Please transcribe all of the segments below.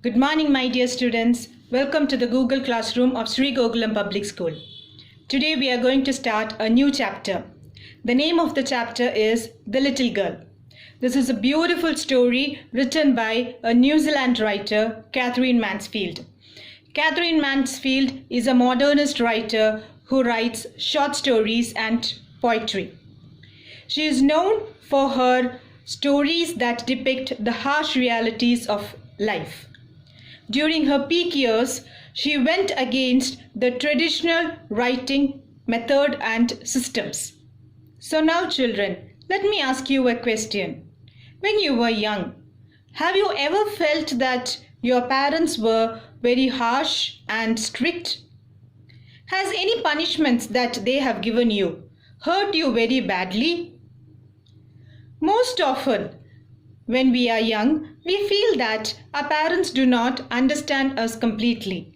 Good morning, my dear students. Welcome to the Google Classroom of Sri Gokulam Public School. Today we are going to start a new chapter. The name of the chapter is The Little Girl. This is a beautiful story written by a New Zealand writer, Catherine Mansfield. Catherine Mansfield is a modernist writer who writes short stories and poetry. She is known for her stories that depict the harsh realities of life. During her peak years, she went against the traditional writing method and systems. So now children, let me ask you a question. When you were young, have you ever felt that your parents were very harsh and strict? Has any punishments that they have given you hurt you very badly? Most often, when we are young, we feel that our parents do not understand us completely.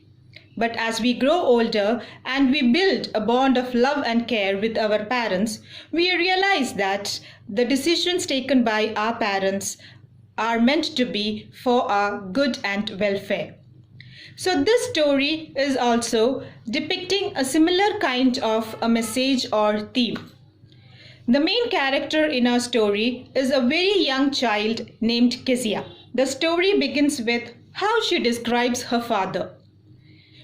But as we grow older and we build a bond of love and care with our parents, we realize that the decisions taken by our parents are meant to be for our good and welfare. So this story is also depicting a similar kind of a message or theme. The main character in our story is a very young child named Kezia. The story begins with how she describes her father.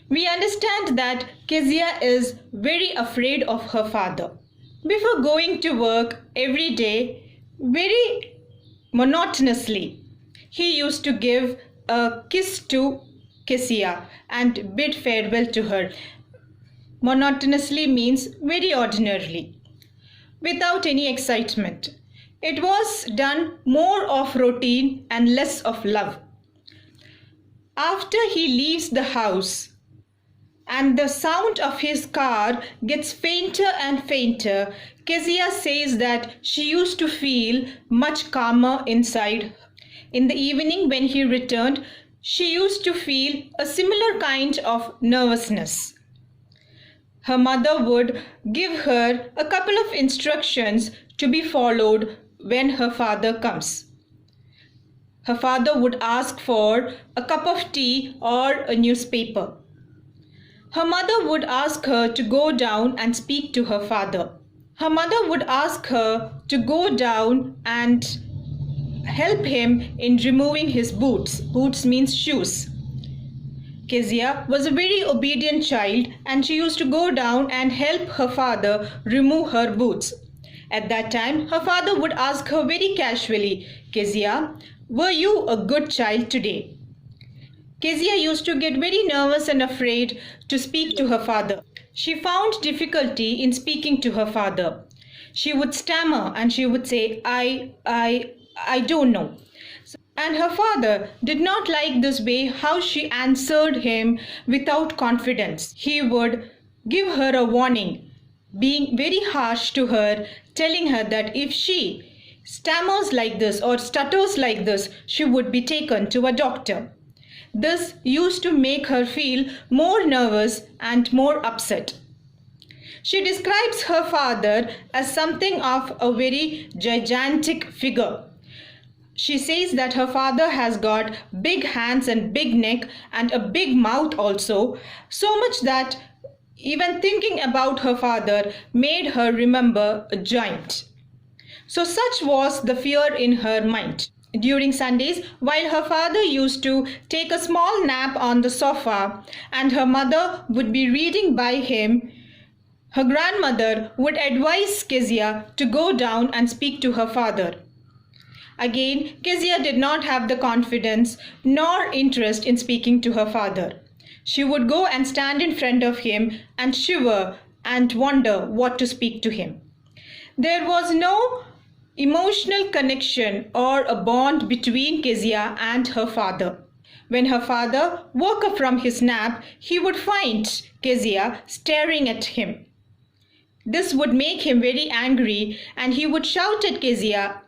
We understand that Kezia is very afraid of her father. Before going to work every day, very monotonously, he used to give a kiss to Kezia and bid farewell to her. Monotonously means very ordinarily, without any excitement. It was done more of routine and less of love. After he leaves the house and the sound of his car gets fainter and fainter, Kezia says that she used to feel much calmer inside. In the evening when he returned, she used to feel a similar kind of nervousness. Her mother would give her a couple of instructions to be followed when her father comes. Her father would ask for a cup of tea or a newspaper. Her mother would ask her to go down and speak to her father. Her mother would ask her to go down and help him in removing his boots. Boots means shoes. Kezia was a very obedient child and she used to go down and help her father remove her boots. At that time, her father would ask her very casually, "Kezia, were you a good child today?" Kezia used to get very nervous and afraid to speak to her father. She found difficulty in speaking to her father. She would stammer and she would say, I don't know. And her father did not like this way how she answered him without confidence. He would give her a warning, being very harsh to her, telling her that if she stammers like this or stutters like this, she would be taken to a doctor. This used to make her feel more nervous and more upset. She describes her father as something of a very gigantic figure. She says that her father has got big hands and big neck and a big mouth also, so much that even thinking about her father made her remember a giant. So such was the fear in her mind. During Sundays, while her father used to take a small nap on the sofa and her mother would be reading by him, her grandmother would advise Kezia to go down and speak to her father. Again, Kezia did not have the confidence nor interest in speaking to her father. She would go and stand in front of him and shiver and wonder what to speak to him. There was no emotional connection or a bond between Kezia and her father. When her father woke up from his nap, he would find Kezia staring at him. This would make him very angry and he would shout at Kezia,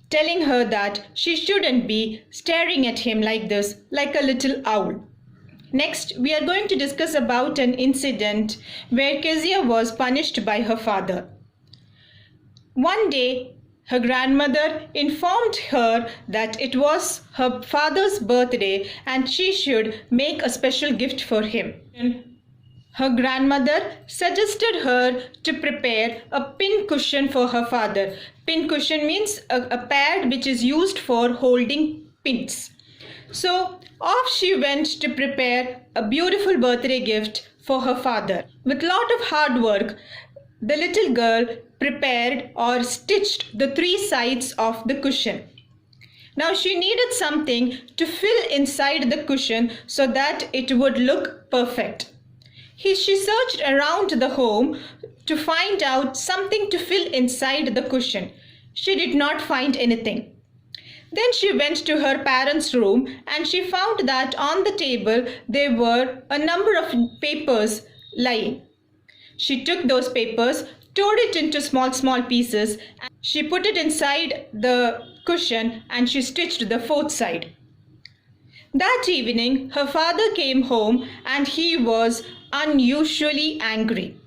telling her that she shouldn't be staring at him like this, like a little owl. Next, we are going to discuss about an incident where Kezia was punished by her father. One day, Her grandmother informed her that it was her father's birthday and she should make a special gift for him. Her grandmother suggested her to prepare a pin cushion for her father. Pin cushion means a pad which is used for holding pins. So off she went to prepare a beautiful birthday gift for her father. With lot of hard work, the little girl prepared or stitched the three sides of the cushion. Now she needed something to fill inside the cushion so that it would look perfect. She searched around the home to find out something to fill inside the cushion. She did not find anything. Then she went to her parents' room and she found that on the table there were a number of papers lying. She took those papers, tore it into small pieces, and she put it inside the cushion and she stitched the fourth side. That evening, her father came home and he was unusually angry.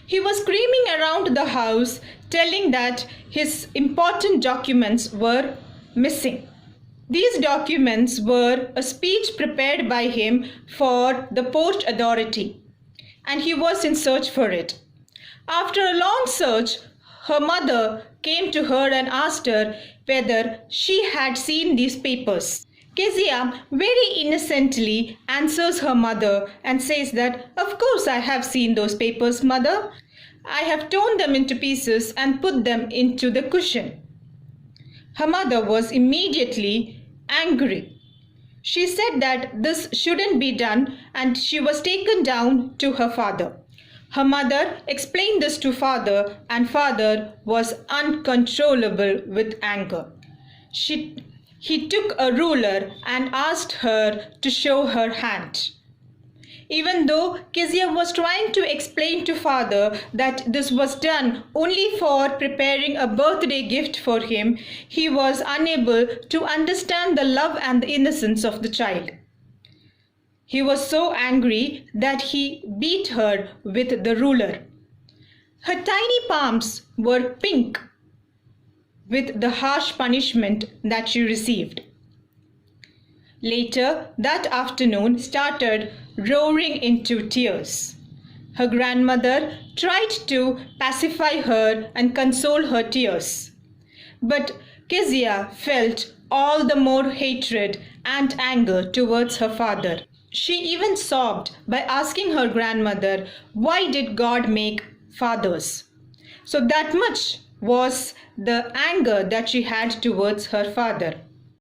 He was screaming around the house, telling that his important documents were missing. These documents were a speech prepared by him for the Port Authority, and he was in search for it. After a long search, her mother came to her and asked her whether she had seen these papers. Kezia very innocently answers her mother and says that, "Of course I have seen those papers, mother. I have torn them into pieces and put them into the cushion." Her mother was immediately angry. She said that this shouldn't be done and she was taken down to her father. Her mother explained this to father and father was uncontrollable with anger. He took a ruler and asked her to show her hand. Even though Kezia was trying to explain to father that this was done only for preparing a birthday gift for him, he was unable to understand the love and the innocence of the child. He was so angry that he beat her with the ruler. Her tiny palms were pink with the harsh punishment that she received. Later that afternoon started roaring into tears. Her grandmother tried to pacify her and console her tears. But Kezia felt all the more hatred and anger towards her father. She even sobbed by asking her grandmother, why did God make fathers? So that much was the anger that she had towards her father.